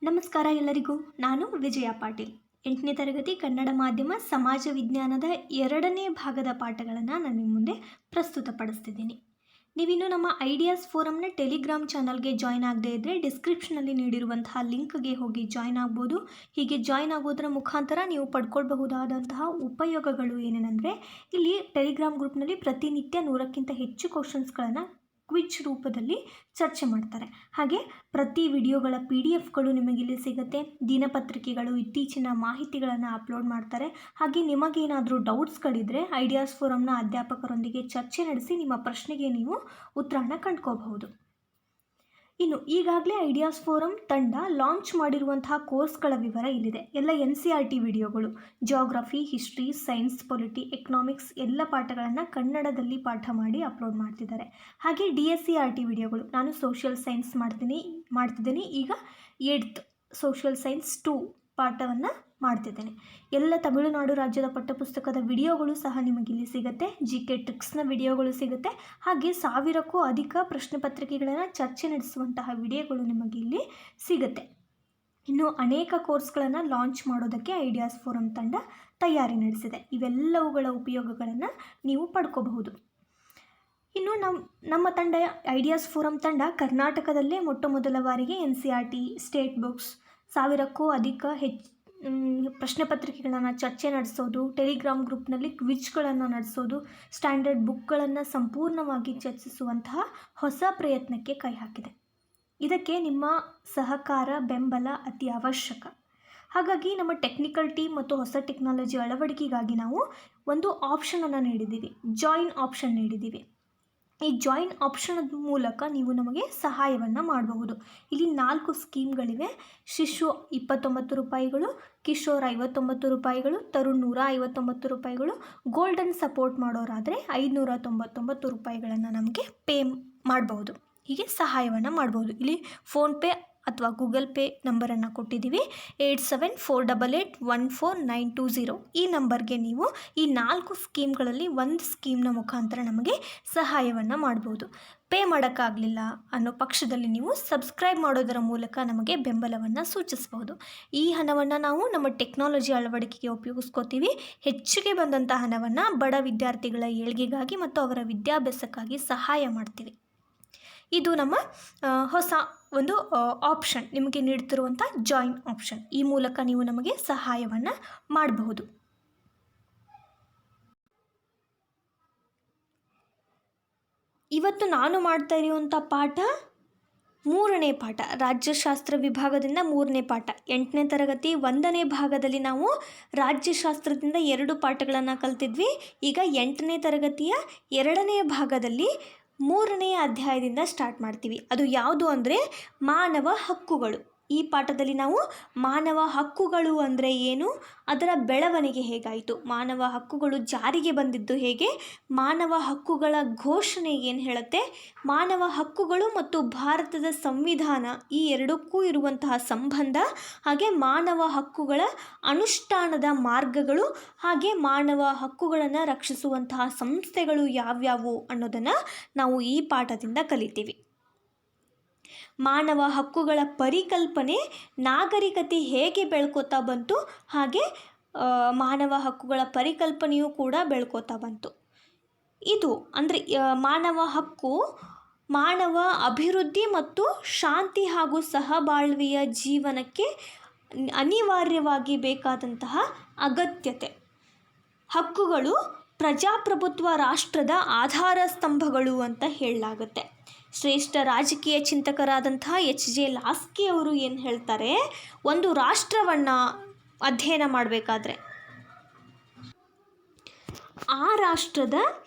ನಮಸ್ಕಾರ ಎಲ್ಲರಿಗೂ. ನಾನು ವಿಜಯ ಪಾಟೀಲ್. 8ನೇ ತರಗತಿ ಕನ್ನಡ ಮಾಧ್ಯಮ ಸಮಾಜ ವಿಜ್ಞಾನದ 2ನೇ ಭಾಗದ ಪಾಠಗಳನ್ನು ನಾನು ನಿಮ್ಮ ಮುಂದೆ ಪ್ರಸ್ತುತಪಡಿಸ್ತಿದ್ದೀನಿ. ನೀವಿನ್ನೂ ನಮ್ಮ ಐಡಿಯಾಸ್ ಫೋರಮ್ನ ಟೆಲಿಗ್ರಾಮ್ ಚಾನಲ್ಗೆ ಜಾಯ್ನ್ ಆಗದೇ ಇದ್ದರೆ ಡಿಸ್ಕ್ರಿಪ್ಷನಲ್ಲಿ ನೀಡಿರುವಂತಹ ಲಿಂಕ್ಗೆ ಹೋಗಿ ಜಾಯ್ನ್ ಆಗ್ಬೋದು. ಹೀಗೆ ಜಾಯ್ನ್ ಆಗೋದರ ಮುಖಾಂತರ ನೀವು ಪಡ್ಕೊಳ್ಬಹುದಾದಂತಹ ಉಪಯೋಗಗಳು ಏನೇನೆಂದರೆ, ಇಲ್ಲಿ ಟೆಲಿಗ್ರಾಮ್ ಗ್ರೂಪ್ನಲ್ಲಿ ಪ್ರತಿನಿತ್ಯ 100ಕ್ಕಿಂತ ಹೆಚ್ಚು ಕ್ವಶನ್ಸ್ಗಳನ್ನು ಕ್ವಿಜ್ ರೂಪದಲ್ಲಿ ಚರ್ಚೆ ಮಾಡ್ತಾರೆ. ಹಾಗೆ ಪ್ರತಿ ವಿಡಿಯೋಗಳ PDF ನಿಮಗಿಲ್ಲಿ ಸಿಗುತ್ತೆ. ದಿನಪತ್ರಿಕೆಗಳು, ಇತ್ತೀಚಿನ ಮಾಹಿತಿಗಳನ್ನು ಅಪ್ಲೋಡ್ ಮಾಡ್ತಾರೆ. ಹಾಗೆ ನಿಮಗೇನಾದರೂ ಡೌಟ್ಸ್ಗಳಿದ್ದರೆ ಐಡಿಯಾಸ್ ಫೋರಮ್ನ ಅಧ್ಯಾಪಕರೊಂದಿಗೆ ಚರ್ಚೆ ನಡೆಸಿ ನಿಮ್ಮ ಪ್ರಶ್ನೆಗೆ ನೀವು ಉತ್ತರನ ಕಂಡ್ಕೋಬಹುದು. ಇನ್ನು ಈಗಾಗಲೇ ಐಡಿಯಾಸ್ ಫೋರಮ್ ತಂಡ ಲಾಂಚ್ ಮಾಡಿರುವಂತಹ ಕೋರ್ಸ್ಗಳ ವಿವರ ಇಲ್ಲಿದೆ. ಎಲ್ಲ NCERT ವಿಡಿಯೋಗಳು, geography, history, science, polity, economics ಎಲ್ಲ ಪಾಠಗಳನ್ನು ಕನ್ನಡದಲ್ಲಿ ಪಾಠ ಮಾಡಿ ಅಪ್ಲೋಡ್ ಮಾಡ್ತಿದ್ದಾರೆ. ಹಾಗೆ DSCRT ವಿಡಿಯೋಗಳು, ನಾನು ಸೋಷಿಯಲ್ ಸೈನ್ಸ್ ಮಾಡ್ತಿದ್ದೀನಿ. ಈಗ 8th ಸೋಷಿಯಲ್ ಸೈನ್ಸ್ 2 ಪಾಠವನ್ನು ಮಾಡ್ತಿದ್ದೇನೆ. ಎಲ್ಲ ತಮಿಳುನಾಡು ರಾಜ್ಯದ ಪಠ್ಯಪುಸ್ತಕದ ವಿಡಿಯೋಗಳು ಸಹ ನಿಮಗಿಲ್ಲಿ ಸಿಗುತ್ತೆ. GK ಟ್ರಿಕ್ಸ್ನ ವಿಡಿಯೋಗಳು ಸಿಗುತ್ತೆ. ಹಾಗೆ 1000ಕ್ಕೂ ಅಧಿಕ ಪ್ರಶ್ನೆ ಪತ್ರಿಕೆಗಳನ್ನು ಚರ್ಚೆ ನಡೆಸುವಂತಹ ವಿಡಿಯೋಗಳು ನಿಮಗಿಲ್ಲಿ ಸಿಗುತ್ತೆ. ಇನ್ನು ಅನೇಕ ಕೋರ್ಸ್ಗಳನ್ನು ಲಾಂಚ್ ಮಾಡೋದಕ್ಕೆ ಐಡಿಯಾಸ್ ಫೋರಮ್ ತಂಡ ತಯಾರಿ ನಡೆಸಿದೆ. ಇವೆಲ್ಲವುಗಳ ಉಪಯೋಗಗಳನ್ನು ನೀವು ಪಡ್ಕೋಬಹುದು. ಇನ್ನು ನಮ್ಮ ತಂಡ, ಐಡಿಯಾಸ್ ಫೋರಮ್ ತಂಡ ಕರ್ನಾಟಕದಲ್ಲೇ ಮೊದಲ ಬಾರಿಗೆ NCERT ಸ್ಟೇಟ್ ಬುಕ್ಸ್, 1000ಕ್ಕೂ ಅಧಿಕ ಪ್ರಶ್ನೆ ಪತ್ರಿಕೆಗಳನ್ನು ಚರ್ಚೆ ನಡೆಸೋದು, ಟೆಲಿಗ್ರಾಮ್ ಗ್ರೂಪ್ನಲ್ಲಿ ಕ್ವಿಜ್ಗಳನ್ನು ನಡೆಸೋದು, ಸ್ಟ್ಯಾಂಡರ್ಡ್ ಬುಕ್ಗಳನ್ನು ಸಂಪೂರ್ಣವಾಗಿ ಚರ್ಚಿಸುವಂತಹ ಹೊಸ ಪ್ರಯತ್ನಕ್ಕೆ ಕೈ ಹಾಕಿದೆ. ಇದಕ್ಕೆ ನಿಮ್ಮ ಸಹಕಾರ, ಬೆಂಬಲ ಅತಿ ಅವಶ್ಯಕ. ಹಾಗಾಗಿ ನಮ್ಮ ಟೆಕ್ನಿಕಲ್ ಟೀಮ್ ಮತ್ತು ಹೊಸ ಟೆಕ್ನಾಲಜಿ ಅಳವಡಿಕೆಗಾಗಿ ನಾವು ಒಂದು ಆಪ್ಷನನ್ನು ನೀಡಿದ್ದೀವಿ, ಜಾಯಿನ್ ಆಪ್ಷನ್ ನೀಡಿದ್ದೀವಿ. ಈ ಜಾಯಿನ್ ಆಪ್ಷನ್ ಮೂಲಕ ನೀವು ನಮಗೆ ಸಹಾಯವನ್ನು ಮಾಡಬಹುದು. ಇಲ್ಲಿ 4 ಸ್ಕೀಮ್ಗಳಿವೆ. ಶಿಶು 29 ರೂಪಾಯಿಗಳು, ಕಿಶೋರ್ 59 ರೂಪಾಯಿಗಳು, ತರುಣ್ 159 ರೂಪಾಯಿಗಳು, ಗೋಲ್ಡನ್ ಸಪೋರ್ಟ್ ಮಾಡೋರಾದರೆ 599 ರೂಪಾಯಿಗಳನ್ನು ನಮಗೆ ಪೇ ಮಾಡಬಹುದು. ಹೀಗೆ ಸಹಾಯವನ್ನು ಮಾಡಬಹುದು. ಇಲ್ಲಿ ಫೋನ್ಪೇ ಅಥವಾ ಗೂಗಲ್ ಪೇ ನಂಬರನ್ನು ಕೊಟ್ಟಿದ್ದೀವಿ. 8748814920 ಈ ನಂಬರ್ಗೆ ನೀವು ಈ 4 ಸ್ಕೀಮ್ಗಳಲ್ಲಿ ಒಂದು ಸ್ಕೀಮ್ನ ಮುಖಾಂತರ ನಮಗೆ ಸಹಾಯವನ್ನು ಮಾಡ್ಬೋದು. ಪೇ ಮಾಡೋಕ್ಕಾಗಲಿಲ್ಲ ಅನ್ನೋ ಪಕ್ಷದಲ್ಲಿ ನೀವು ಸಬ್ಸ್ಕ್ರೈಬ್ ಮಾಡೋದರ ಮೂಲಕ ನಮಗೆ ಬೆಂಬಲವನ್ನು ಸೂಚಿಸಬಹುದು. ಈ ಹಣವನ್ನು ನಾವು ನಮ್ಮ ಟೆಕ್ನಾಲಜಿ ಅಳವಡಿಕೆಗೆ ಉಪಯೋಗಿಸ್ಕೋತೀವಿ. ಹೆಚ್ಚಿಗೆ ಬಂದಂಥ ಹಣವನ್ನು ಬಡ ವಿದ್ಯಾರ್ಥಿಗಳ ಏಳ್ಗೆಗಾಗಿ ಮತ್ತು ಅವರ ವಿದ್ಯಾಭ್ಯಾಸಕ್ಕಾಗಿ ಸಹಾಯ ಮಾಡ್ತೀವಿ. ಇದು ನಮ್ಮ ಹೊಸ ಒಂದು ಆಪ್ಷನ್, ನಿಮಗೆ ನೀಡ್ತಿರುವಂಥ ಜಾಯಿನ್ ಆಪ್ಷನ್. ಈ ಮೂಲಕ ನೀವು ನಮಗೆ ಸಹಾಯವನ್ನು ಮಾಡಬಹುದು. ಇವತ್ತು ನಾನು ಮಾಡ್ತಾ ಇರುವಂಥ ಪಾಠ 3ನೇ ಪಾಠ, ರಾಜ್ಯಶಾಸ್ತ್ರ ವಿಭಾಗದಿಂದ 3ನೇ ಪಾಠ. 8ನೇ ತರಗತಿ 1ನೇ ಭಾಗದಲ್ಲಿ ನಾವು ರಾಜ್ಯಶಾಸ್ತ್ರದಿಂದ 2 ಪಾಠಗಳನ್ನು ಕಲ್ತಿದ್ವಿ. ಈಗ 8ನೇ ತರಗತಿಯ 2ನೇ ಭಾಗದಲ್ಲಿ 3ನೇ ಅಧ್ಯಾಯದಿಂದ ಸ್ಟಾರ್ಟ್ ಮಾಡ್ತೀವಿ. ಅದು ಯಾವುದು ಅಂದರೆ ಮಾನವ ಹಕ್ಕುಗಳು. ಈ ಪಾಠದಲ್ಲಿ ನಾವು ಮಾನವ ಹಕ್ಕುಗಳು ಅಂದರೆ ಏನು, ಅದರ ಬೆಳವಣಿಗೆ ಹೇಗಾಯಿತು, ಮಾನವ ಹಕ್ಕುಗಳು ಜಾರಿಗೆ ಬಂದಿದ್ದು ಹೇಗೆ, ಮಾನವ ಹಕ್ಕುಗಳ ಘೋಷಣೆ ಏನು ಹೇಳುತ್ತೆ, ಮಾನವ ಹಕ್ಕುಗಳು ಮತ್ತು ಭಾರತದ ಸಂವಿಧಾನ ಈ ಎರಡಕ್ಕೂ ಇರುವಂತಹ ಸಂಬಂಧ, ಹಾಗೆ ಮಾನವ ಹಕ್ಕುಗಳ ಅನುಷ್ಠಾನದ ಮಾರ್ಗಗಳು, ಹಾಗೆ ಮಾನವ ಹಕ್ಕುಗಳನ್ನು ರಕ್ಷಿಸುವಂತಹ ಸಂಸ್ಥೆಗಳು ಯಾವ್ಯಾವು ಅನ್ನೋದನ್ನು ನಾವು ಈ ಪಾಠದಿಂದ ಕಲಿತೀವಿ. ಮಾನವ ಹಕ್ಕುಗಳ ಪರಿಕಲ್ಪನೆ, ನಾಗರಿಕತೆ ಹೇಗೆ ಬೆಳ್ಕೋತಾ ಬಂತು, ಹಾಗೆ ಮಾನವ ಹಕ್ಕುಗಳ ಪರಿಕಲ್ಪನೆಯೂ ಕೂಡ ಬೆಳ್ಕೋತಾ ಬಂತು. ಇದು ಅಂದರೆ ಮಾನವ ಹಕ್ಕು ಮಾನವ ಅಭಿವೃದ್ಧಿ ಮತ್ತು ಶಾಂತಿ ಹಾಗೂ ಸಹಬಾಳ್ವೆಯ ಜೀವನಕ್ಕೆ ಅನಿವಾರ್ಯವಾಗಿ ಬೇಕಾದಂತಹ ಅಗತ್ಯತೆ. ಹಕ್ಕುಗಳು ಪ್ರಜಾಪ್ರಭುತ್ವ ರಾಷ್ಟ್ರದ ಆಧಾರ ಸ್ತಂಭಗಳು ಅಂತ ಹೇಳಲಾಗುತ್ತೆ. ಶ್ರೇಷ್ಠ ರಾಜಕೀಯ ಚಿಂತಕರಾದಂತಹ HJ ಲಾಸ್ಕಿ ಅವರು ಏನು ಹೇಳ್ತಾರೆ, ಒಂದು ರಾಷ್ಟ್ರವನ್ನು ಅಧ್ಯಯನ ಮಾಡಬೇಕಾದ್ರೆ ಆ ರಾಷ್ಟ್ರದ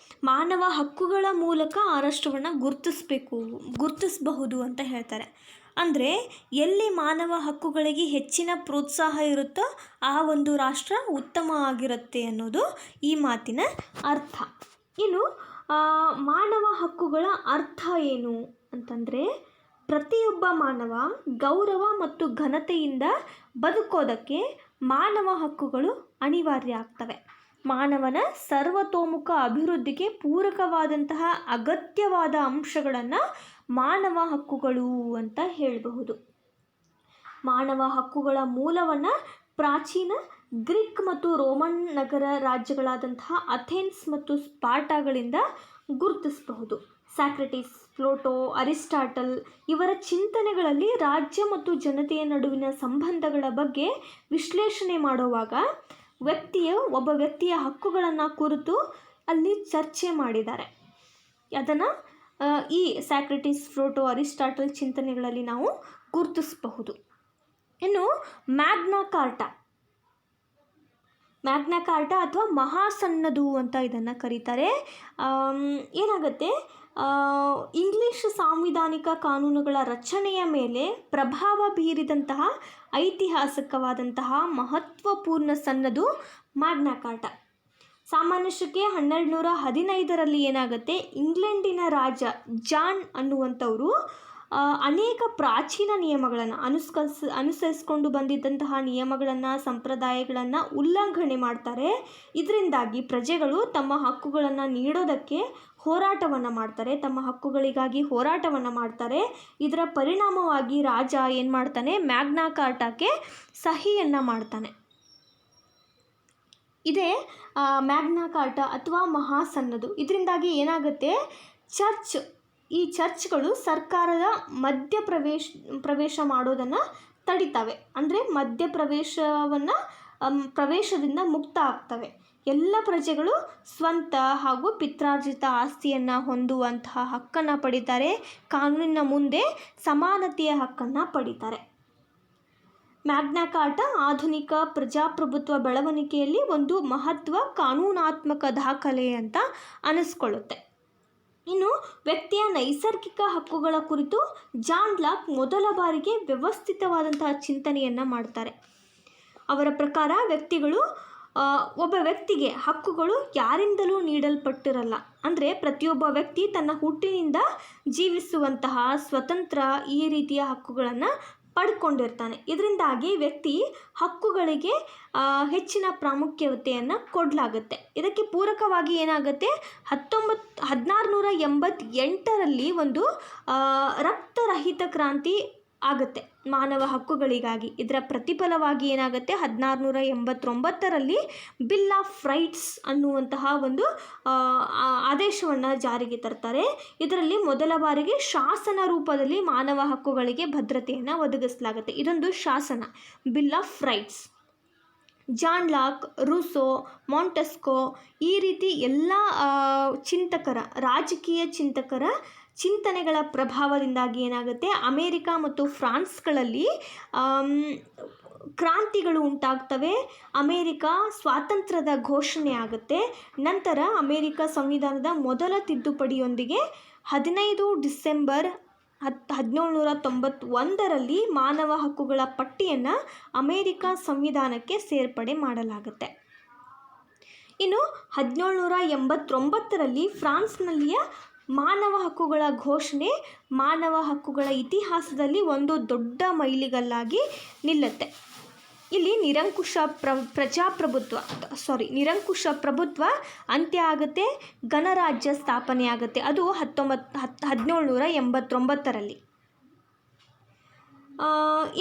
ಮಾನವ ಹಕ್ಕುಗಳ ಮೂಲಕ ಆ ರಾಷ್ಟ್ರವನ್ನು ಗುರುತಿಸಬಹುದು ಅಂತ ಹೇಳ್ತಾರೆ. ಅಂದರೆ ಎಲ್ಲಿ ಮಾನವ ಹಕ್ಕುಗಳಿಗೆ ಹೆಚ್ಚಿನ ಪ್ರೋತ್ಸಾಹ ಇರುತ್ತೋ ಆ ಒಂದು ರಾಷ್ಟ್ರ ಉತ್ತಮ ಆಗಿರುತ್ತೆ ಅನ್ನೋದು ಈ ಮಾತಿನ ಅರ್ಥ. ಇನ್ನು ಮಾನವ ಹಕ್ಕುಗಳ ಅರ್ಥ ಏನು ಅಂತಂದರೆ, ಪ್ರತಿಯೊಬ್ಬ ಮಾನವ ಗೌರವ ಮತ್ತು ಘನತೆಯಿಂದ ಬದುಕೋದಕ್ಕೆ ಮಾನವ ಹಕ್ಕುಗಳು ಅನಿವಾರ್ಯ ಆಗ್ತವೆ. ಮಾನವನ ಸರ್ವತೋಮುಖ ಅಭಿವೃದ್ಧಿಗೆ ಪೂರಕವಾದಂತಹ ಅಗತ್ಯವಾದ ಅಂಶಗಳನ್ನು ಮಾನವ ಹಕ್ಕುಗಳು ಅಂತ ಹೇಳಬಹುದು. ಮಾನವ ಹಕ್ಕುಗಳ ಮೂಲವನ್ನು ಪ್ರಾಚೀನ ಗ್ರೀಕ್ ಮತ್ತು ರೋಮನ್ ನಗರ ರಾಜ್ಯಗಳಾದಂತಹ ಅಥೆನ್ಸ್ ಮತ್ತು ಸ್ಪಾರ್ಟಾಗಳಿಂದ ಗುರುತಿಸಬಹುದು. ಸಾಕ್ರೆಟಿಸ್, ಪ್ಲೂಟೋ, ಅರಿಸ್ಟಾಟಲ್ ಇವರ ಚಿಂತನೆಗಳಲ್ಲಿ ರಾಜ್ಯ ಮತ್ತು ಜನತೆಯ ನಡುವಿನ ಸಂಬಂಧಗಳ ಬಗ್ಗೆ ವಿಶ್ಲೇಷಣೆ ಮಾಡುವಾಗ ಒಬ್ಬ ವ್ಯಕ್ತಿಯ ಹಕ್ಕುಗಳನ್ನು ಕುರಿತು ಅಲ್ಲಿ ಚರ್ಚೆ ಮಾಡಿದ್ದಾರೆ. ಅದನ್ನು ಈ ಸಾಕ್ರೆಟಿಸ್, ಪ್ಲೂಟೋ, ಅರಿಸ್ಟಾಟಲ್ ಚಿಂತನೆಗಳಲ್ಲಿ ನಾವು ಗುರುತಿಸಬಹುದು. ಇನ್ನು ಮ್ಯಾಗ್ನಾ ಕಾರ್ಟಾ ಅಥವಾ ಮಹಾಸನ್ನದು ಅಂತ ಇದನ್ನು ಕರೀತಾರೆ. ಏನಾಗುತ್ತೆ, ಇಂಗ್ಲಿಷ್ ಸಾಂವಿಧಾನಿಕ ಕಾನೂನುಗಳ ರಚನೆಯ ಮೇಲೆ ಪ್ರಭಾವ ಬೀರಿದಂತಹ ಐತಿಹಾಸಿಕವಾದಂತಹ ಮಹತ್ವಪೂರ್ಣ ಸನ್ನದು ಮ್ಯಾಗ್ನಾ ಕಾರ್ಟಾ. ಸಾಮಾನ್ಯ ಶಕೆ 1215ರಲ್ಲಿ ಏನಾಗುತ್ತೆ, ಇಂಗ್ಲೆಂಡಿನ ರಾಜ ಜಾನ್ ಅನ್ನುವಂಥವರು ಅನೇಕ ಪ್ರಾಚೀನ ನಿಯಮಗಳನ್ನು ಅನುಸರಿಸ್ಕೊಂಡು ಬಂದಿದ್ದಂತಹ ನಿಯಮಗಳನ್ನು, ಸಂಪ್ರದಾಯಗಳನ್ನು ಉಲ್ಲಂಘನೆ ಮಾಡ್ತಾರೆ. ಇದರಿಂದಾಗಿ ಪ್ರಜೆಗಳು ತಮ್ಮ ಹಕ್ಕುಗಳನ್ನು ನೀಡೋದಕ್ಕೆ ಹೋರಾಟವನ್ನು ಮಾಡ್ತಾರೆ, ತಮ್ಮ ಹಕ್ಕುಗಳಿಗಾಗಿ ಹೋರಾಟವನ್ನು ಮಾಡ್ತಾರೆ. ಇದರ ಪರಿಣಾಮವಾಗಿ ರಾಜ ಏನು ಮಾಡ್ತಾನೆ, ಮ್ಯಾಗ್ನಾ ಕಾರ್ಟಾಕ್ಕೆ ಸಹಿಯನ್ನು ಮಾಡ್ತಾನೆ. ಇದೇ ಮ್ಯಾಗ್ನಾ ಕಾರ್ಟಾ ಅಥವಾ ಮಹಾಸನ್ನದು. ಇದರಿಂದಾಗಿ ಏನಾಗುತ್ತೆ, ಈ ಚರ್ಚ್ಗಳು ಸರ್ಕಾರದ ಪ್ರವೇಶ ಮಾಡೋದನ್ನು ತಡಿತವೆ. ಅಂದರೆ ಪ್ರವೇಶದಿಂದ ಮುಕ್ತ ಆಗ್ತವೆ. ಎಲ್ಲ ಪ್ರಜೆಗಳು ಸ್ವಂತ ಹಾಗೂ ಪಿತ್ರಾರ್ಜಿತ ಆಸ್ತಿಯನ್ನು ಹೊಂದುವಂತಹ ಹಕ್ಕನ್ನು ಪಡಿತಾರೆ. ಕಾನೂನಿನ ಮುಂದೆ ಸಮಾನತೆಯ ಹಕ್ಕನ್ನು ಪಡಿತಾರೆ. ಮ್ಯಾಗ್ನಾ ಕಾರ್ಟಾ ಆಧುನಿಕ ಪ್ರಜಾಪ್ರಭುತ್ವ ಬೆಳವಣಿಗೆಯಲ್ಲಿ ಒಂದು ಕಾನೂನಾತ್ಮಕ ದಾಖಲೆ ಅಂತ ಅನಿಸ್ಕೊಳ್ಳುತ್ತೆ. ಇನ್ನು ವ್ಯಕ್ತಿಯ ನೈಸರ್ಗಿಕ ಹಕ್ಕುಗಳ ಕುರಿತು ಜಾನ್ ಲಾಕ್ ಮೊದಲ ಬಾರಿಗೆ ವ್ಯವಸ್ಥಿತವಾದಂತಹ ಚಿಂತನೆಯನ್ನು ಮಾಡ್ತಾರೆ. ಅವರ ಪ್ರಕಾರ ಒಬ್ಬ ವ್ಯಕ್ತಿಗೆ ಹಕ್ಕುಗಳು ಯಾರಿಂದಲೂ ನೀಡಲ್ಪಟ್ಟಿರಲ್ಲ. ಅಂದರೆ ಪ್ರತಿಯೊಬ್ಬ ವ್ಯಕ್ತಿ ತನ್ನ ಹುಟ್ಟಿನಿಂದ ಜೀವಿಸುವಂತಹ ಸ್ವತಂತ್ರ ಈ ರೀತಿಯ ಹಕ್ಕುಗಳನ್ನು ಪಡ್ಕೊಂಡಿರ್ತಾನೆ. ಇದರಿಂದಾಗಿ ವ್ಯಕ್ತಿ ಹಕ್ಕುಗಳಿಗೆ ಹೆಚ್ಚಿನ ಪ್ರಾಮುಖ್ಯತೆಯನ್ನು ಕೊಡಲಾಗುತ್ತೆ. ಇದಕ್ಕೆ ಪೂರಕವಾಗಿ ಏನಾಗುತ್ತೆ, 1688ರಲ್ಲಿ ಒಂದು ರಕ್ತರಹಿತ ಕ್ರಾಂತಿ ಆಗುತ್ತೆ ಮಾನವ ಹಕ್ಕುಗಳಿಗಾಗಿ. ಇದರ ಪ್ರತಿಫಲವಾಗಿ ಏನಾಗುತ್ತೆ, 1689ರಲ್ಲಿ ಬಿಲ್ ಆಫ್ ರೈಟ್ಸ್ ಅನ್ನುವಂತಹ ಒಂದು ಆದೇಶವನ್ನು ಜಾರಿಗೆ ತರ್ತಾರೆ. ಇದರಲ್ಲಿ ಮೊದಲ ಬಾರಿಗೆ ಶಾಸನ ರೂಪದಲ್ಲಿ ಮಾನವ ಹಕ್ಕುಗಳಿಗೆ ಭದ್ರತೆಯನ್ನು ಒದಗಿಸಲಾಗುತ್ತೆ. ಇದೊಂದು ಶಾಸನ, bill of rights. John Locke, Rousseau, Montesquieu ಈ ರೀತಿ ಎಲ್ಲ ರಾಜಕೀಯ ಚಿಂತಕರ ಚಿಂತನೆಗಳ ಪ್ರಭಾವದಿಂದಾಗಿ ಏನಾಗುತ್ತೆ, ಅಮೇರಿಕ ಮತ್ತು ಫ್ರಾನ್ಸ್ಗಳಲ್ಲಿ ಕ್ರಾಂತಿಗಳು ಉಂಟಾಗ್ತವೆ. ಅಮೇರಿಕ ಸ್ವಾತಂತ್ರ್ಯದ ಘೋಷಣೆ ಆಗುತ್ತೆ. ನಂತರ ಅಮೇರಿಕ ಸಂವಿಧಾನದ ಮೊದಲ ತಿದ್ದುಪಡಿಯೊಂದಿಗೆ 15 ಡಿಸೆಂಬರ್ 1791ರಲ್ಲಿ ಮಾನವ ಹಕ್ಕುಗಳ ಪಟ್ಟಿಯನ್ನು ಅಮೇರಿಕ ಸಂವಿಧಾನಕ್ಕೆ ಸೇರ್ಪಡೆ ಮಾಡಲಾಗುತ್ತೆ. ಇನ್ನು 1789ರಲ್ಲಿ ಫ್ರಾನ್ಸ್ನಲ್ಲಿಯ ಮಾನವ ಹಕ್ಕುಗಳ ಘೋಷಣೆ ಮಾನವ ಹಕ್ಕುಗಳ ಇತಿಹಾಸದಲ್ಲಿ ಒಂದು ದೊಡ್ಡ ಮೈಲಿಗಲ್ಲಾಗಿ ನಿಲ್ಲುತ್ತೆ. ಇಲ್ಲಿ ನಿರಂಕುಶ ಪ್ರಭುತ್ವ ಅಂತ್ಯ ಆಗುತ್ತೆ, ಗಣರಾಜ್ಯ ಸ್ಥಾಪನೆ ಆಗುತ್ತೆ. ಅದು 1789ರಲ್ಲಿ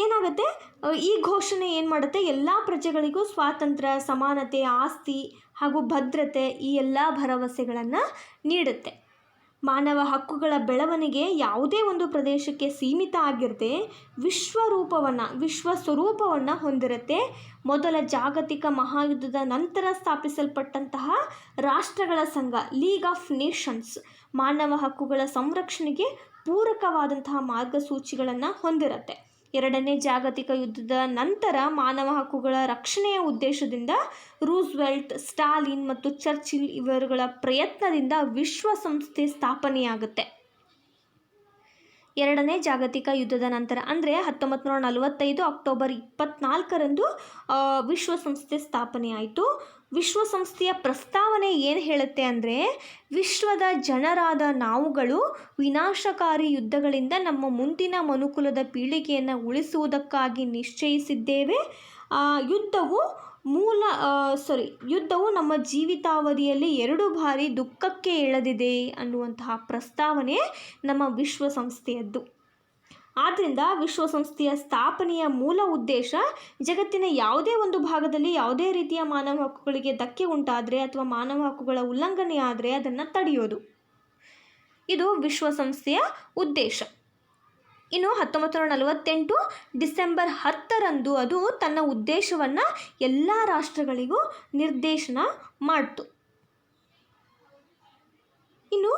ಏನಾಗುತ್ತೆ, ಈ ಘೋಷಣೆ ಏನು ಮಾಡುತ್ತೆ, ಎಲ್ಲ ಪ್ರಜೆಗಳಿಗೂ ಸ್ವಾತಂತ್ರ್ಯ, ಸಮಾನತೆ, ಆಸ್ತಿ ಹಾಗೂ ಭದ್ರತೆ ಈ ಎಲ್ಲ ಭರವಸೆಗಳನ್ನು ನೀಡುತ್ತೆ. ಮಾನವ ಹಕ್ಕುಗಳ ಬೆಳವಣಿಗೆ ಯಾವುದೇ ಒಂದು ಪ್ರದೇಶಕ್ಕೆ ಸೀಮಿತ ಆಗಿರದೆ ವಿಶ್ವ ಸ್ವರೂಪವನ್ನು ಹೊಂದಿರುತ್ತೆ. ಮೊದಲ ಜಾಗತಿಕ ಮಹಾಯುದ್ಧದ ನಂತರ ಸ್ಥಾಪಿಸಲ್ಪಟ್ಟಂತಹ ರಾಷ್ಟ್ರಗಳ ಸಂಘ, ಲೀಗ್ ಆಫ್ ನೇಷನ್ಸ್, ಮಾನವ ಹಕ್ಕುಗಳ ಸಂರಕ್ಷಣೆಗೆ ಪೂರಕವಾದಂತಹ ಮಾರ್ಗಸೂಚಿಗಳನ್ನು ಹೊಂದಿರುತ್ತೆ. ಎರಡನೇ ಜಾಗತಿಕ ಯುದ್ಧದ ನಂತರ ಮಾನವ ಹಕ್ಕುಗಳ ರಕ್ಷಣೆಯ ಉದ್ದೇಶದಿಂದ ರೂಸ್ವೆಲ್ಟ್, ಸ್ಟಾಲಿನ್ ಮತ್ತು ಚರ್ಚಿಲ್ ಇವರುಗಳ ಪ್ರಯತ್ನದಿಂದ ವಿಶ್ವಸಂಸ್ಥೆ ಸ್ಥಾಪನೆಯಾಗುತ್ತೆ. ಎರಡನೇ ಜಾಗತಿಕ ಯುದ್ಧದ ನಂತರ ಅಂದರೆ 1945 ಅಕ್ಟೋಬರ್ 24ರಂದು ವಿಶ್ವಸಂಸ್ಥೆ ಸ್ಥಾಪನೆಯಾಯಿತು. ವಿಶ್ವಸಂಸ್ಥೆಯ ಪ್ರಸ್ತಾವನೆ ಏನು ಹೇಳುತ್ತೆ ಅಂದರೆ, ವಿಶ್ವದ ಜನರಾದ ನಾವುಗಳು ವಿನಾಶಕಾರಿ ಯುದ್ಧಗಳಿಂದ ನಮ್ಮ ಮುಂದಿನ ಮನುಕುಲದ ಪೀಳಿಗೆಯನ್ನು ಉಳಿಸುವುದಕ್ಕಾಗಿ ನಿಶ್ಚಯಿಸಿದ್ದೇವೆ. ಯುದ್ಧವು ನಮ್ಮ ಜೀವಿತಾವಧಿಯಲ್ಲಿ 2 ಬಾರಿ ದುಃಖಕ್ಕೆ ಎಳೆದಿದೆ ಅನ್ನುವಂತಹ ಪ್ರಸ್ತಾವನೆ ನಮ್ಮ ವಿಶ್ವಸಂಸ್ಥೆಯದ್ದು. ಆದ್ದರಿಂದ ವಿಶ್ವಸಂಸ್ಥೆಯ ಸ್ಥಾಪನೆಯ ಮೂಲ ಉದ್ದೇಶ ಜಗತ್ತಿನ ಯಾವುದೇ ಒಂದು ಭಾಗದಲ್ಲಿ ಯಾವುದೇ ರೀತಿಯ ಮಾನವ ಹಕ್ಕುಗಳಿಗೆ ಧಕ್ಕೆ ಉಂಟಾದರೆ ಅಥವಾ ಮಾನವ ಹಕ್ಕುಗಳ ಉಲ್ಲಂಘನೆ ಆದರೆ ಅದನ್ನು ತಡೆಯೋದು. ಇದು ವಿಶ್ವಸಂಸ್ಥೆಯ ಉದ್ದೇಶ. ಇನ್ನು 1948 ಡಿಸೆಂಬರ್ 10ರಂದು ಅದು ತನ್ನ ಉದ್ದೇಶವನ್ನು ಎಲ್ಲ ರಾಷ್ಟ್ರಗಳಿಗೂ ನಿರ್ದೇಶನ ಮಾಡಿತು. ಇನ್ನು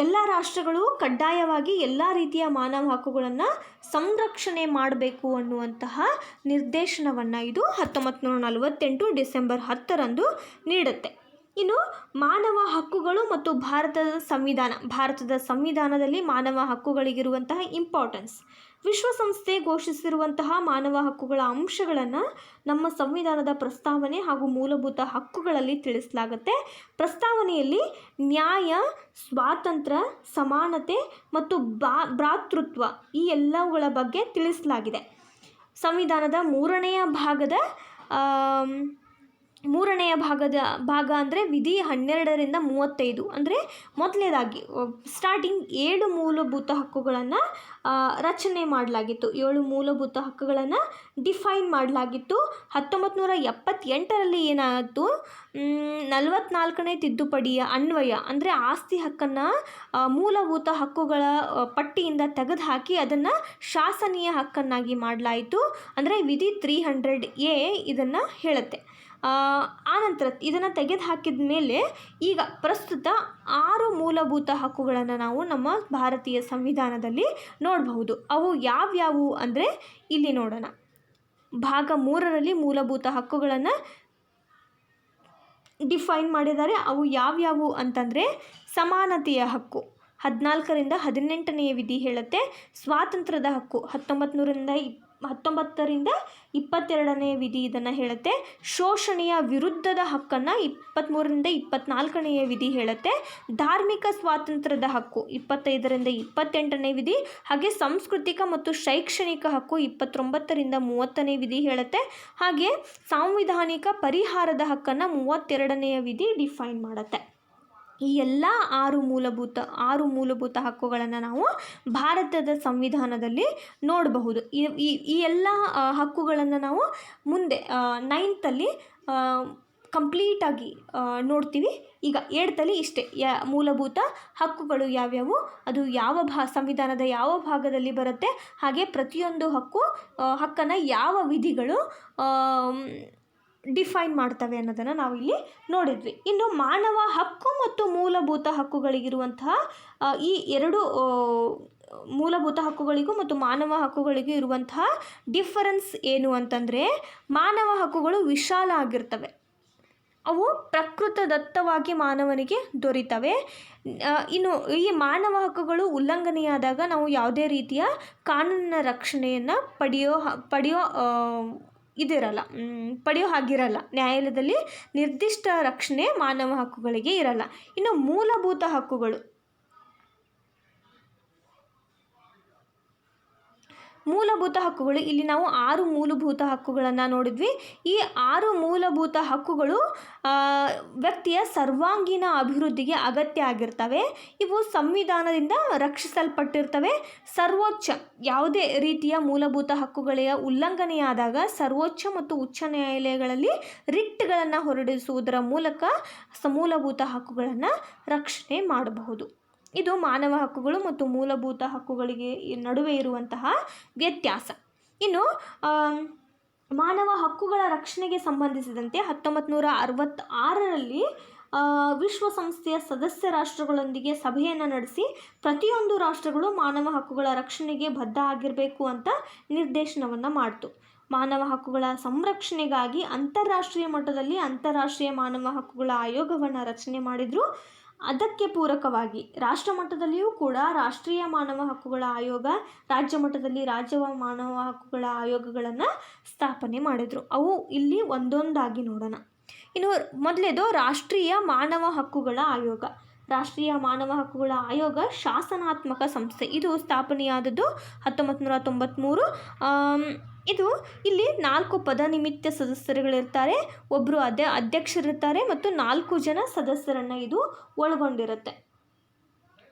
ಎಲ್ಲ ರಾಷ್ಟ್ರಗಳು ಕಡ್ಡಾಯವಾಗಿ ಎಲ್ಲ ರೀತಿಯ ಮಾನವ ಹಕ್ಕುಗಳನ್ನು ಸಂರಕ್ಷಣೆ ಮಾಡಬೇಕು ಅನ್ನುವಂತಹ ನಿರ್ದೇಶನವನ್ನು ಇದು 1948 ಡಿಸೆಂಬರ್ 10ರಂದು ನೀಡುತ್ತೆ. ಇನ್ನು ಮಾನವ ಹಕ್ಕುಗಳು ಮತ್ತು ಭಾರತದ ಸಂವಿಧಾನದಲ್ಲಿ ಮಾನವ ಹಕ್ಕುಗಳಿಗಿರುವಂತಹ ಇಂಪಾರ್ಟೆನ್ಸ್. ವಿಶ್ವಸಂಸ್ಥೆ ಘೋಷಿಸಿರುವಂತಹ ಮಾನವ ಹಕ್ಕುಗಳ ಅಂಶಗಳನ್ನು ನಮ್ಮ ಸಂವಿಧಾನದ ಪ್ರಸ್ತಾವನೆ ಹಾಗೂ ಮೂಲಭೂತ ಹಕ್ಕುಗಳಲ್ಲಿ ತಿಳಿಸಲಾಗುತ್ತೆ. ಪ್ರಸ್ತಾವನೆಯಲ್ಲಿ ನ್ಯಾಯ, ಸ್ವಾತಂತ್ರ್ಯ, ಸಮಾನತೆ ಮತ್ತು ಭ್ರಾತೃತ್ವ ಈ ಎಲ್ಲವುಗಳ ಬಗ್ಗೆ ತಿಳಿಸಲಾಗಿದೆ. ಸಂವಿಧಾನದ ಮೂರನೆಯ ಭಾಗ ಅಂದರೆ ವಿಧಿ 12ರಿಂದ 35 ಅಂದರೆ ಮೊದಲನೇದಾಗಿ ಸ್ಟಾರ್ಟಿಂಗ್ 7 ಮೂಲಭೂತ ಹಕ್ಕುಗಳನ್ನು ರಚನೆ ಮಾಡಲಾಗಿತ್ತು. 7 ಮೂಲಭೂತ ಹಕ್ಕುಗಳನ್ನು ಡಿಫೈನ್ ಮಾಡಲಾಗಿತ್ತು. 1978ರಲ್ಲಿ ಏನಾಯಿತು, 44ನೇ ತಿದ್ದುಪಡಿಯ ಅನ್ವಯ ಅಂದರೆ ಆಸ್ತಿ ಹಕ್ಕನ್ನು ಮೂಲಭೂತ ಹಕ್ಕುಗಳ ಪಟ್ಟಿಯಿಂದ ತೆಗೆದುಹಾಕಿ ಅದನ್ನು ಶಾಸನೀಯ ಹಕ್ಕನ್ನಾಗಿ ಮಾಡಲಾಯಿತು. ಅಂದರೆ ವಿಧಿ 300A ಇದನ್ನು ಹೇಳುತ್ತೆ. ಆನಂತರ ಇದನ್ನು ತೆಗೆದುಹಾಕಿದ ಮೇಲೆ ಈಗ ಪ್ರಸ್ತುತ 6 ಮೂಲಭೂತ ಹಕ್ಕುಗಳನ್ನು ನಾವು ನಮ್ಮ ಭಾರತೀಯ ಸಂವಿಧಾನದಲ್ಲಿ ನೋಡಬಹುದು. ಅವು ಯಾವ್ಯಾವು ಅಂದರೆ ಇಲ್ಲಿ ನೋಡೋಣ. ಭಾಗ 3ರಲ್ಲಿ ಮೂಲಭೂತ ಹಕ್ಕುಗಳನ್ನು ಡಿಫೈನ್ ಮಾಡಿದ್ದಾರೆ. ಅವು ಯಾವ್ಯಾವು ಅಂತಂದರೆ ಸಮಾನತೆಯ ಹಕ್ಕು 14ರಿಂದ 18ನೇ ವಿಧಿ ಹೇಳುತ್ತೆ. ಸ್ವಾತಂತ್ರ್ಯದ ಹಕ್ಕು 19ರಿಂದ 22ನೇ ವಿಧಿ ಇದನ್ನು ಹೇಳುತ್ತೆ. ಶೋಷಣೆಯ ವಿರುದ್ಧದ ಹಕ್ಕನ್ನು 23ರಿಂದ 24ನೇ ವಿಧಿ ಹೇಳುತ್ತೆ. ಧಾರ್ಮಿಕ ಸ್ವಾತಂತ್ರ್ಯದ ಹಕ್ಕು 25ರಿಂದ 28ನೇ ವಿಧಿ. ಹಾಗೆ ಸಾಂಸ್ಕೃತಿಕ ಮತ್ತು ಶೈಕ್ಷಣಿಕ ಹಕ್ಕು 29ರಿಂದ 30ನೇ ವಿಧಿ ಹೇಳುತ್ತೆ. ಹಾಗೆ ಸಾಂವಿಧಾನಿಕ ಪರಿಹಾರದ ಹಕ್ಕನ್ನು 32ನೇ ವಿಧಿ ಡಿಫೈನ್ ಮಾಡುತ್ತೆ. ಈ ಎಲ್ಲ 6 ಮೂಲಭೂತ ಹಕ್ಕುಗಳನ್ನು ನಾವು ಭಾರತದ ಸಂವಿಧಾನದಲ್ಲಿ ನೋಡಬಹುದು. ಈ ಎಲ್ಲ ಹಕ್ಕುಗಳನ್ನು ನಾವು ಮುಂದೆ 9th ಕಂಪ್ಲೀಟಾಗಿ ನೋಡ್ತೀವಿ. ಈಗ 8th ಇಷ್ಟೇ ಮೂಲಭೂತ ಹಕ್ಕುಗಳು ಯಾವ್ಯಾವು, ಅದು ಸಂವಿಧಾನದ ಯಾವ ಭಾಗದಲ್ಲಿ ಬರುತ್ತೆ, ಹಾಗೆ ಪ್ರತಿಯೊಂದು ಹಕ್ಕನ್ನು ಯಾವ ವಿಧಿಗಳು ಡಿಫೈನ್ ಮಾಡ್ತವೆ ಅನ್ನೋದನ್ನು ನಾವು ಇಲ್ಲಿ ನೋಡಿದ್ವಿ. ಇನ್ನು ಮಾನವ ಹಕ್ಕು ಮತ್ತು ಮೂಲಭೂತ ಹಕ್ಕುಗಳಿಗಿರುವಂತಹ ಈ 2 ಮೂಲಭೂತ ಹಕ್ಕುಗಳಿಗೂ ಮತ್ತು ಮಾನವ ಹಕ್ಕುಗಳಿಗೂ ಇರುವಂತಹ ಡಿಫರೆನ್ಸ್ ಏನು ಅಂತಂದರೆ, ಮಾನವ ಹಕ್ಕುಗಳು ವಿಶಾಲ ಆಗಿರ್ತವೆ. ಅವು ಪ್ರಕೃತದತ್ತವಾಗಿ ಮಾನವನಿಗೆ ದೊರೀತವೆ. ಇನ್ನು ಈ ಮಾನವ ಹಕ್ಕುಗಳು ಉಲ್ಲಂಘನೆಯಾದಾಗ ನಾವು ಯಾವುದೇ ರೀತಿಯ ಕಾನೂನಿನ ರಕ್ಷಣೆಯನ್ನು ಪಡೆಯೋ ಹಾಗಿರಲ್ಲ. ನ್ಯಾಯಾಲಯದಲ್ಲಿ ನಿರ್ದಿಷ್ಟ ರಕ್ಷಣೆ ಮಾನವ ಹಕ್ಕುಗಳಿಗೆ ಇರಲ್ಲ. ಇನ್ನು ಮೂಲಭೂತ ಹಕ್ಕುಗಳು ಇಲ್ಲಿ ನಾವು 6 ಮೂಲಭೂತ ಹಕ್ಕುಗಳನ್ನು ನೋಡಿದ್ವಿ. ಈ 6 ಮೂಲಭೂತ ಹಕ್ಕುಗಳು ವ್ಯಕ್ತಿಯ ಸರ್ವಾಂಗೀಣ ಅಭಿವೃದ್ಧಿಗೆ ಅಗತ್ಯ ಆಗಿರ್ತವೆ. ಇವು ಸಂವಿಧಾನದಿಂದ ರಕ್ಷಿಸಲ್ಪಟ್ಟಿರ್ತವೆ. ಯಾವುದೇ ರೀತಿಯ ಮೂಲಭೂತ ಹಕ್ಕುಗಳ ಉಲ್ಲಂಘನೆಯಾದಾಗ ಸರ್ವೋಚ್ಚ ಮತ್ತು ಉಚ್ಚ ನ್ಯಾಯಾಲಯಗಳಲ್ಲಿ ರಿಟ್ಗಳನ್ನು ಹೊರಡಿಸುವುದರ ಮೂಲಕ ಮೂಲಭೂತ ಹಕ್ಕುಗಳನ್ನು ರಕ್ಷಣೆ ಮಾಡಬಹುದು. ಇದು ಮಾನವ ಹಕ್ಕುಗಳು ಮತ್ತು ಮೂಲಭೂತ ಹಕ್ಕುಗಳಿಗೆ ನಡುವೆ ಇರುವಂತಹ ವ್ಯತ್ಯಾಸ. ಇನ್ನು ಮಾನವ ಹಕ್ಕುಗಳ ರಕ್ಷಣೆಗೆ ಸಂಬಂಧಿಸಿದಂತೆ 1966ರಲ್ಲಿ ವಿಶ್ವಸಂಸ್ಥೆಯ ಸದಸ್ಯ ರಾಷ್ಟ್ರಗಳೊಂದಿಗೆ ಸಭೆಯನ್ನು ನಡೆಸಿ ಪ್ರತಿಯೊಂದು ರಾಷ್ಟ್ರಗಳು ಮಾನವ ಹಕ್ಕುಗಳ ರಕ್ಷಣೆಗೆ ಬದ್ಧ ಆಗಿರಬೇಕು ಅಂತ ನಿರ್ದೇಶನವನ್ನು ಮಾಡಿತು. ಮಾನವ ಹಕ್ಕುಗಳ ಸಂರಕ್ಷಣೆಗಾಗಿ ಅಂತಾರಾಷ್ಟ್ರೀಯ ಮಟ್ಟದಲ್ಲಿ ಅಂತಾರಾಷ್ಟ್ರೀಯ ಮಾನವ ಹಕ್ಕುಗಳ ಆಯೋಗವನ್ನು ರಚನೆ ಮಾಡಿದರು. ಅದಕ್ಕೆ ಪೂರಕವಾಗಿ ರಾಷ್ಟ್ರ ಮಟ್ಟದಲ್ಲಿಯೂ ಕೂಡ ರಾಷ್ಟ್ರೀಯ ಮಾನವ ಹಕ್ಕುಗಳ ಆಯೋಗ, ರಾಜ್ಯ ಮಟ್ಟದಲ್ಲಿ ರಾಜ್ಯ ಮಾನವ ಹಕ್ಕುಗಳ ಆಯೋಗಗಳನ್ನು ಸ್ಥಾಪನೆ ಮಾಡಿದರು. ಅವು ಇಲ್ಲಿ ಒಂದೊಂದಾಗಿ ನೋಡೋಣ. ಇನ್ನು ಮೊದಲೇದು ರಾಷ್ಟ್ರೀಯ ಮಾನವ ಹಕ್ಕುಗಳ ಆಯೋಗ. ರಾಷ್ಟ್ರೀಯ ಮಾನವ ಹಕ್ಕುಗಳ ಆಯೋಗ ಶಾಸನಾತ್ಮಕ ಸಂಸ್ಥೆ. ಇದು ಸ್ಥಾಪನೆಯಾದದ್ದು 1993. ಇಲ್ಲಿ 4 ಪದನಿಮಿತ್ತ ಸದಸ್ಯರುಗಳಿರ್ತಾರೆ, ಒಬ್ಬರು ಅಧ್ಯಕ್ಷರಿರ್ತಾರೆ ಮತ್ತು 4 ಜನ ಸದಸ್ಯರನ್ನು ಇದು ಒಳಗೊಂಡಿರುತ್ತೆ.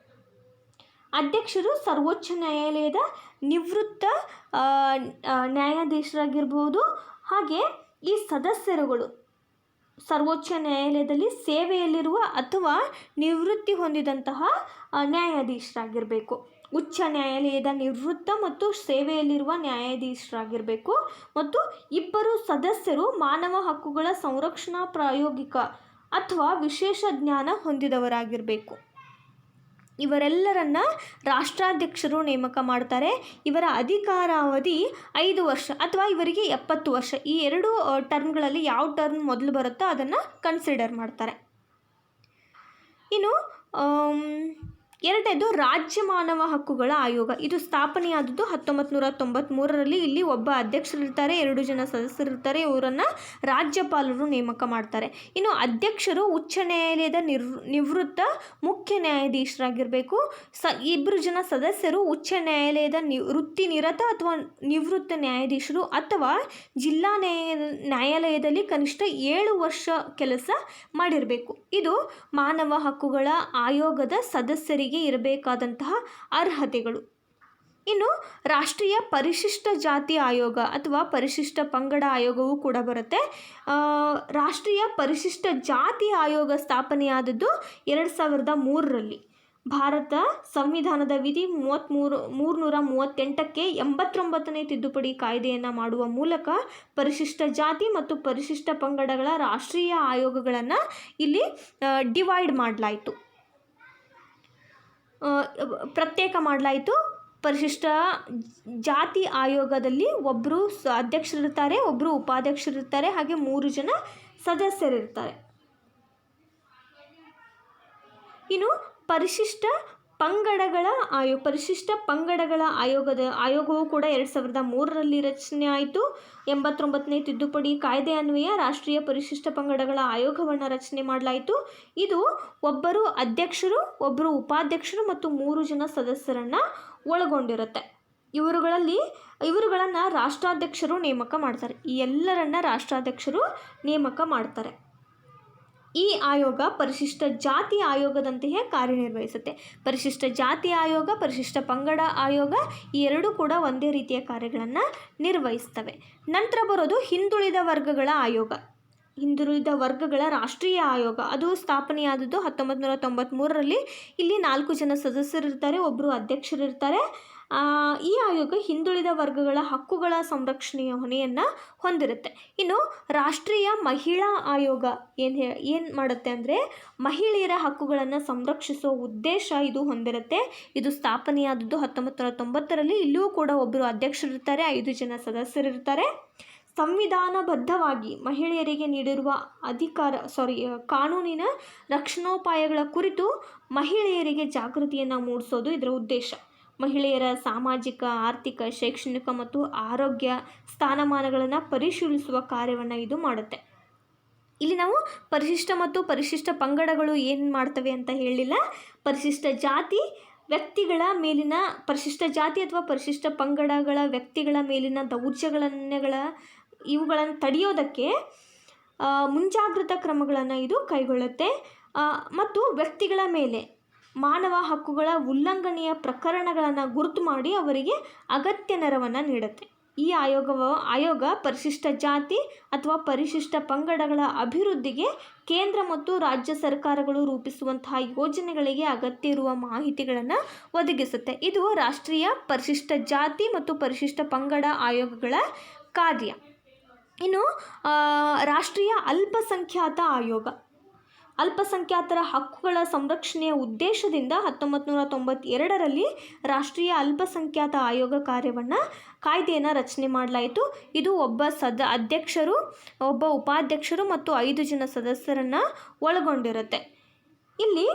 ಅಧ್ಯಕ್ಷರು ಸರ್ವೋಚ್ಚ ನ್ಯಾಯಾಲಯದ ನಿವೃತ್ತ ನ್ಯಾಯಾಧೀಶರಾಗಿರ್ಬೋದು. ಹಾಗೆ ಈ ಸದಸ್ಯರುಗಳು ಸರ್ವೋಚ್ಚ ನ್ಯಾಯಾಲಯದಲ್ಲಿ ಸೇವೆಯಲ್ಲಿರುವ ಅಥವಾ ನಿವೃತ್ತಿ ಹೊಂದಿದಂತಹ ನ್ಯಾಯಾಧೀಶರಾಗಿರಬೇಕು. ಉಚ್ಚ ನ್ಯಾಯಾಲಯದ ನಿವೃತ್ತ ಮತ್ತು ಸೇವೆಯಲ್ಲಿರುವ ನ್ಯಾಯಾಧೀಶರಾಗಿರಬೇಕು. ಮತ್ತು ಇಬ್ಬರು ಸದಸ್ಯರು ಮಾನವ ಹಕ್ಕುಗಳ ಸಂರಕ್ಷಣಾ ಪ್ರಾಯೋಗಿಕ ಅಥವಾ ವಿಶೇಷ ಜ್ಞಾನ ಹೊಂದಿದವರಾಗಿರಬೇಕು. ಇವರೆಲ್ಲರನ್ನ ರಾಷ್ಟ್ರಾಧ್ಯಕ್ಷರು ನೇಮಕ ಮಾಡ್ತಾರೆ. ಇವರ ಅಧಿಕಾರಾವಧಿ 5 ವರ್ಷ ಅಥವಾ ಇವರಿಗೆ 70 ವರ್ಷ. ಈ 2 ಟರ್ಮ್ಗಳಲ್ಲಿ ಯಾವ ಟರ್ಮ್ ಮೊದಲು ಬರುತ್ತೋ ಅದನ್ನು ಕನ್ಸಿಡರ್ ಮಾಡ್ತಾರೆ. ಇನ್ನು ಎರಡನೇದು ರಾಜ್ಯ ಮಾನವ ಹಕ್ಕುಗಳ ಆಯೋಗ. ಇದು ಸ್ಥಾಪನೆಯಾದದ್ದು 1993ರಲ್ಲಿ. ಇಲ್ಲಿ ಒಬ್ಬ ಅಧ್ಯಕ್ಷರಿರ್ತಾರೆ, 2 ಜನ ಸದಸ್ಯರಿರ್ತಾರೆ. ಇವರನ್ನು ರಾಜ್ಯಪಾಲರು ನೇಮಕ ಮಾಡ್ತಾರೆ. ಇನ್ನು ಅಧ್ಯಕ್ಷರು ಉಚ್ಚ ನ್ಯಾಯಾಲಯದ ನಿವೃತ್ತ ಮುಖ್ಯ ನ್ಯಾಯಾಧೀಶರಾಗಿರಬೇಕು. 2 ಜನ ಸದಸ್ಯರು ಉಚ್ಚ ನ್ಯಾಯಾಲಯದ ವೃತ್ತಿನಿರತ ಅಥವಾ ನಿವೃತ್ತ ನ್ಯಾಯಾಧೀಶರು ಅಥವಾ ಜಿಲ್ಲಾ ನ್ಯಾಯಾಲಯದಲ್ಲಿ ಕನಿಷ್ಠ 7 ವರ್ಷ ಕೆಲಸ ಮಾಡಿರಬೇಕು. ಇದು ಮಾನವ ಹಕ್ಕುಗಳ ಆಯೋಗದ ಸದಸ್ಯರಿಗೆ ಇರಬೇಕಾದಂತಹ ಅರ್ಹತೆಗಳು. ಇನ್ನು ರಾಷ್ಟ್ರೀಯ ಪರಿಶಿಷ್ಟ ಜಾತಿ ಆಯೋಗ ಅಥವಾ ಪರಿಶಿಷ್ಟ ಪಂಗಡ ಆಯೋಗವೂ ಕೂಡ ಬರುತ್ತೆ. ರಾಷ್ಟ್ರೀಯ ಪರಿಶಿಷ್ಟ ಜಾತಿ ಆಯೋಗ ಸ್ಥಾಪನೆಯಾದದ್ದು 2003ರಲ್ಲಿ. ಭಾರತ ಸಂವಿಧಾನದ ವಿಧಿ 338ಕ್ಕೆ 89ನೇ ತಿದ್ದುಪಡಿ ಕಾಯ್ದೆಯನ್ನು ಮಾಡುವ ಮೂಲಕ ಪರಿಶಿಷ್ಟ ಜಾತಿ ಮತ್ತು ಪರಿಶಿಷ್ಟ ಪಂಗಡಗಳ ರಾಷ್ಟ್ರೀಯ ಆಯೋಗಗಳನ್ನು ಇಲ್ಲಿ ಡಿವೈಡ್ ಮಾಡಲಾಯಿತು, ಪ್ರತ್ಯೇಕ ಮಾಡಲಾಯಿತು. ಪರಿಶಿಷ್ಟ ಜಾತಿ ಆಯೋಗದಲ್ಲಿ ಒಬ್ಬರು ಅಧ್ಯಕ್ಷರಿರ್ತಾರೆ, ಒಬ್ಬರು ಉಪಾಧ್ಯಕ್ಷರಿರ್ತಾರೆ, ಹಾಗೆ 3 ಜನ ಸದಸ್ಯರಿರ್ತಾರೆ. ಇನ್ನು ಪರಿಶಿಷ್ಟ ಪಂಗಡಗಳ ಆಯೋಗವು ಕೂಡ 2003ರಲ್ಲಿ ರಚನೆ ಆಯಿತು. 89ನೇ ತಿದ್ದುಪಡಿ ಕಾಯ್ದೆ ಅನ್ವಯ ರಾಷ್ಟ್ರೀಯ ಪರಿಶಿಷ್ಟ ಪಂಗಡಗಳ ಆಯೋಗವನ್ನು ರಚನೆ ಮಾಡಲಾಯಿತು. ಇದು ಒಬ್ಬರು ಅಧ್ಯಕ್ಷರು, ಒಬ್ಬರು ಉಪಾಧ್ಯಕ್ಷರು ಮತ್ತು 3 ಜನ ಸದಸ್ಯರನ್ನು ಒಳಗೊಂಡಿರುತ್ತೆ. ಇವರುಗಳನ್ನು ರಾಷ್ಟ್ರಾಧ್ಯಕ್ಷರು ನೇಮಕ ಮಾಡ್ತಾರೆ. ಈ ಎಲ್ಲರನ್ನ ರಾಷ್ಟ್ರಾಧ್ಯಕ್ಷರು ನೇಮಕ ಮಾಡ್ತಾರೆ. ಈ ಆಯೋಗ ಪರಿಶಿಷ್ಟ ಜಾತಿ ಆಯೋಗದಂತೆಯೇ ಕಾರ್ಯನಿರ್ವಹಿಸುತ್ತೆ. ಪರಿಶಿಷ್ಟ ಜಾತಿ ಆಯೋಗ, ಪರಿಶಿಷ್ಟ ಪಂಗಡ ಆಯೋಗ ಈ 2 ಕೂಡ ಒಂದೇ ರೀತಿಯ ಕಾರ್ಯಗಳನ್ನು ನಿರ್ವಹಿಸ್ತವೆ. ನಂತರ ಬರೋದು ಹಿಂದುಳಿದ ವರ್ಗಗಳ ಆಯೋಗ. ಹಿಂದುಳಿದ ವರ್ಗಗಳ ರಾಷ್ಟ್ರೀಯ ಆಯೋಗ ಅದು ಸ್ಥಾಪನೆಯಾದದ್ದು 1993ರಲ್ಲಿ. ಇಲ್ಲಿ 4 ಜನ ಸದಸ್ಯರಿರ್ತಾರೆ, ಒಬ್ಬರು ಅಧ್ಯಕ್ಷರಿರ್ತಾರೆ. ಈ ಆಯೋಗ ಹಿಂದುಳಿದ ವರ್ಗಗಳ ಹಕ್ಕುಗಳ ಸಂರಕ್ಷಣೆಯ ಹೊಣೆಯನ್ನು ಹೊಂದಿರುತ್ತೆ. ಇನ್ನು ರಾಷ್ಟ್ರೀಯ ಮಹಿಳಾ ಆಯೋಗ ಏನು ಮಾಡುತ್ತೆ ಅಂದರೆ ಮಹಿಳೆಯರ ಹಕ್ಕುಗಳನ್ನು ಸಂರಕ್ಷಿಸುವ ಉದ್ದೇಶ ಇದು ಹೊಂದಿರುತ್ತೆ. ಇದು ಸ್ಥಾಪನೆಯಾದದ್ದು 1990ರಲ್ಲಿ. ಇಲ್ಲಿಯೂ ಕೂಡ ಒಬ್ಬರು ಅಧ್ಯಕ್ಷರಿರ್ತಾರೆ, 5 ಜನ ಸದಸ್ಯರಿರ್ತಾರೆ. ಸಂವಿಧಾನಬದ್ಧವಾಗಿ ಮಹಿಳೆಯರಿಗೆ ನೀಡಿರುವ ಕಾನೂನಿನ ರಕ್ಷಣೋಪಾಯಗಳ ಕುರಿತು ಮಹಿಳೆಯರಿಗೆ ಜಾಗೃತಿಯನ್ನು ಮೂಡಿಸೋದು ಇದರ ಉದ್ದೇಶ. ಮಹಿಳೆಯರ ಸಾಮಾಜಿಕ, ಆರ್ಥಿಕ, ಶೈಕ್ಷಣಿಕ ಮತ್ತು ಆರೋಗ್ಯ ಸ್ಥಾನಮಾನಗಳನ್ನು ಪರಿಶೀಲಿಸುವ ಕಾರ್ಯವನ್ನು ಇದು ಮಾಡುತ್ತೆ. ಇಲ್ಲಿ ನಾವು ಪರಿಶಿಷ್ಟ ಮತ್ತು ಪರಿಶಿಷ್ಟ ಪಂಗಡಗಳು ಏನು ಮಾಡ್ತವೆ ಅಂತ ಹೇಳಿಲ್ಲ. ಪರಿಶಿಷ್ಟ ಜಾತಿ ವ್ಯಕ್ತಿಗಳ ಮೇಲಿನ ಪರಿಶಿಷ್ಟ ಜಾತಿ ಅಥವಾ ಪರಿಶಿಷ್ಟ ಪಂಗಡಗಳ ವ್ಯಕ್ತಿಗಳ ಮೇಲಿನ ಇವುಗಳನ್ನು ತಡೆಯೋದಕ್ಕೆ ಮುಂಜಾಗ್ರತಾ ಕ್ರಮಗಳನ್ನು ಇದು ಕೈಗೊಳ್ಳುತ್ತೆ. ಮತ್ತು ವ್ಯಕ್ತಿಗಳ ಮೇಲೆ ಮಾನವ ಹಕ್ಕುಗಳ ಉಲ್ಲಂಘನೆಯ ಪ್ರಕರಣಗಳನ್ನು ಗುರುತು ಮಾಡಿ ಅವರಿಗೆ ಅಗತ್ಯ ನೆರವನ್ನು ನೀಡುತ್ತೆ. ಈ ಆಯೋಗ ಪರಿಶಿಷ್ಟ ಜಾತಿ ಅಥವಾ ಪರಿಶಿಷ್ಟ ಪಂಗಡಗಳ ಅಭಿವೃದ್ಧಿಗೆ ಕೇಂದ್ರ ಮತ್ತು ರಾಜ್ಯ ಸರ್ಕಾರಗಳು ರೂಪಿಸುವಂತಹ ಯೋಜನೆಗಳಿಗೆ ಅಗತ್ಯ ಇರುವ ಮಾಹಿತಿಗಳನ್ನು ಒದಗಿಸುತ್ತೆ. ಇದು ರಾಷ್ಟ್ರೀಯ ಪರಿಶಿಷ್ಟ ಜಾತಿ ಮತ್ತು ಪರಿಶಿಷ್ಟ ಪಂಗಡ ಆಯೋಗಗಳ ಕಾರ್ಯ. ಇನ್ನು ರಾಷ್ಟ್ರೀಯ ಅಲ್ಪಸಂಖ್ಯಾತ ಆಯೋಗ. ಅಲ್ಪಸಂಖ್ಯಾತರ ಹಕ್ಕುಗಳ ಸಂರಕ್ಷಣೆಯ ಉದ್ದೇಶದಿಂದ 1992ರಲ್ಲಿ ರಾಷ್ಟ್ರೀಯ ಅಲ್ಪಸಂಖ್ಯಾತ ಆಯೋಗ ಕಾಯ್ದೆಯನ್ನು ರಚನೆ ಮಾಡಲಾಯಿತು. ಇದು ಒಬ್ಬ ಅಧ್ಯಕ್ಷರು, ಒಬ್ಬ ಉಪಾಧ್ಯಕ್ಷರು ಮತ್ತು 5 ಜನ ಸದಸ್ಯರನ್ನು ಒಳಗೊಂಡಿರುತ್ತೆ. ಇಲ್ಲಿ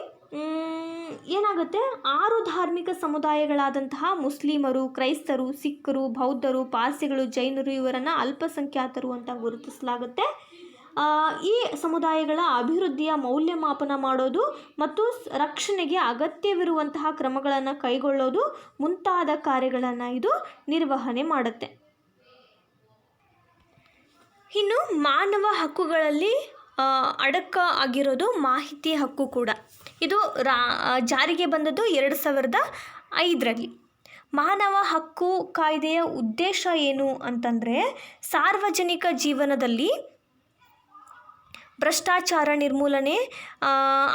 ಏನಾಗುತ್ತೆ, 6 ಧಾರ್ಮಿಕ ಸಮುದಾಯಗಳಾದಂತಹ ಮುಸ್ಲಿಮರು, ಕ್ರೈಸ್ತರು, ಸಿಖ್ಖರು, ಬೌದ್ಧರು, ಪಾರ್ಸಿಗಳು, ಜೈನರು ಇವರನ್ನು ಅಲ್ಪಸಂಖ್ಯಾತರು ಅಂತ ಗುರುತಿಸಲಾಗುತ್ತೆ. ಈ ಸಮುದಾಯಗಳ ಅಭಿವೃದ್ಧಿಯ ಮೌಲ್ಯಮಾಪನ ಮಾಡೋದು ಮತ್ತು ರಕ್ಷಣೆಗೆ ಅಗತ್ಯವಿರುವಂತಹ ಕ್ರಮಗಳನ್ನು ಕೈಗೊಳ್ಳೋದು ಮುಂತಾದ ಕಾರ್ಯಗಳನ್ನು ಇದು ನಿರ್ವಹಣೆ ಮಾಡುತ್ತೆ. ಇನ್ನು ಮಾನವ ಹಕ್ಕುಗಳಲ್ಲಿ ಅಡಕ ಆಗಿರೋದು ಮಾಹಿತಿ ಹಕ್ಕು ಕೂಡ. ಇದು ಜಾರಿಗೆ ಬಂದದ್ದು 5ರಲ್ಲಿ ಮಾನವ ಹಕ್ಕು ಕಾಯ್ದೆಯ ಉದ್ದೇಶ ಏನು ಅಂತಂದರೆ ಸಾರ್ವಜನಿಕ ಜೀವನದಲ್ಲಿ ಭ್ರಷ್ಟಾಚಾರ ನಿರ್ಮೂಲನೆ,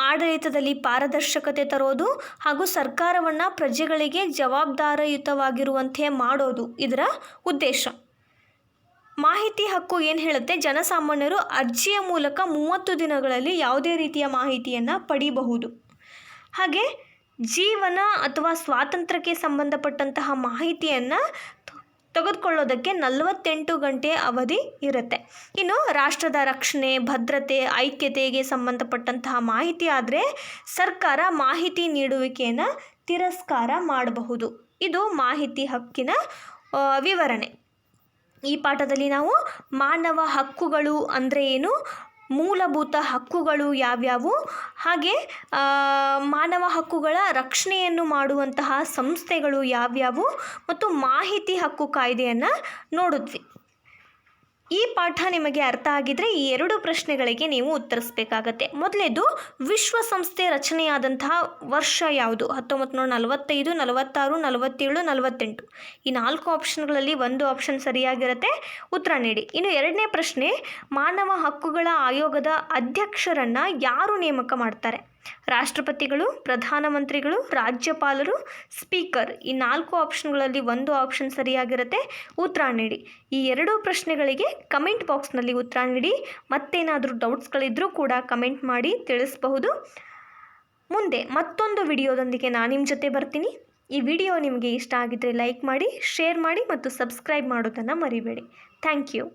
ಆಡಳಿತದಲ್ಲಿ ಪಾರದರ್ಶಕತೆ ತರೋದು ಹಾಗೂ ಸರ್ಕಾರವನ್ನು ಪ್ರಜೆಗಳಿಗೆ ಜವಾಬ್ದಾರಿಯುತವಾಗಿರುವಂತೆ ಮಾಡೋದು ಇದರ ಉದ್ದೇಶ. ಮಾಹಿತಿ ಹಕ್ಕು ಏನು ಹೇಳುತ್ತೆ, ಜನಸಾಮಾನ್ಯರು ಅರ್ಜಿಯ ಮೂಲಕ 30 ದಿನಗಳಲ್ಲಿ ಯಾವುದೇ ರೀತಿಯ ಮಾಹಿತಿಯನ್ನು ಪಡೀಬಹುದು. ಹಾಗೆ ಜೀವನ ಅಥವಾ ಸ್ವಾತಂತ್ರ್ಯಕ್ಕೆ ಸಂಬಂಧಪಟ್ಟಂತಹ ಮಾಹಿತಿಯನ್ನು ತೆಗೆದುಕೊಳ್ಳೋದಕ್ಕೆ 48 ಗಂಟೆ ಅವಧಿ ಇರುತ್ತೆ. ಇನ್ನು ರಾಷ್ಟ್ರದ ರಕ್ಷಣೆ, ಭದ್ರತೆ, ಐಕ್ಯತೆಗೆ ಸಂಬಂಧಪಟ್ಟಂತಹ ಮಾಹಿತಿ ಆದರೆ ಸರ್ಕಾರ ಮಾಹಿತಿ ನೀಡುವಿಕೆಯನ್ನು ತಿರಸ್ಕಾರ ಮಾಡಬಹುದು. ಇದು ಮಾಹಿತಿ ಹಕ್ಕಿನ ವಿವರಣೆ. ಈ ಪಾಠದಲ್ಲಿ ನಾವು ಮಾನವ ಹಕ್ಕುಗಳು ಅಂದರೆ ಏನು, ಮೂಲಭೂತ ಹಕ್ಕುಗಳು ಯಾವ್ಯಾವು, ಹಾಗೆ ಮಾನವ ಹಕ್ಕುಗಳ ರಕ್ಷಣೆಯನ್ನು ಮಾಡುವಂತಹ ಸಂಸ್ಥೆಗಳು ಯಾವ್ಯಾವು ಮತ್ತು ಮಾಹಿತಿ ಹಕ್ಕು ಕಾಯ್ದೆಯನ್ನು ನೋಡಿದ್ವಿ. ಈ ಪಾಠ ನಿಮಗೆ ಅರ್ಥ ಆಗಿದ್ರೆ ಈ 2 ಪ್ರಶ್ನೆಗಳಿಗೆ ನೀವು ಉತ್ತರಿಸಬೇಕಾಗತ್ತೆ. ಮೊದಲೇದು, ವಿಶ್ವಸಂಸ್ಥೆ ರಚನೆಯಾದಂತಹ ವರ್ಷ ಯಾವುದು? 1945, 46, 47, 48. ಈ 4 ಆಪ್ಷನ್ಗಳಲ್ಲಿ ಒಂದು ಆಪ್ಷನ್ ಸರಿಯಾಗಿರುತ್ತೆ, ಉತ್ತರ ನೀಡಿ. ಇನ್ನು 2ನೇ ಪ್ರಶ್ನೆ, ಮಾನವ ಹಕ್ಕುಗಳ ಆಯೋಗದ ಅಧ್ಯಕ್ಷರನ್ನು ಯಾರು ನೇಮಕ ಮಾಡ್ತಾರೆ? ರಾಷ್ಟ್ರಪತಿಗಳು, ಪ್ರಧಾನಮಂತ್ರಿಗಳು, ರಾಜ್ಯಪಾಲರು, ಸ್ಪೀಕರ್. ಈ 4 ಆಪ್ಷನ್ಗಳಲ್ಲಿ ಒಂದು ಆಪ್ಷನ್ ಸರಿಯಾಗಿರುತ್ತೆ, ಉತ್ತರ ನೀಡಿ. ಈ 2 ಪ್ರಶ್ನೆಗಳಿಗೆ ಕಮೆಂಟ್ ಬಾಕ್ಸ್ನಲ್ಲಿ ಉತ್ತರ ನೀಡಿ. ಮತ್ತೇನಾದರೂ ಡೌಟ್ಸ್ಗಳಿದ್ರೂ ಕೂಡ ಕಮೆಂಟ್ ಮಾಡಿ ತಿಳಿಸಬಹುದು. ಮುಂದೆ ಮತ್ತೊಂದು ವಿಡಿಯೋದೊಂದಿಗೆ ನಾನು ನಿಮ್ಮ ಜೊತೆ ಬರ್ತೀನಿ. ಈ ವಿಡಿಯೋ ನಿಮಗೆ ಇಷ್ಟ ಆಗಿದ್ದರೆ ಲೈಕ್ ಮಾಡಿ, ಶೇರ್ ಮಾಡಿ ಮತ್ತು ಸಬ್ಸ್ಕ್ರೈಬ್ ಮಾಡೋದನ್ನು ಮರಿಬೇಡಿ. Thank you.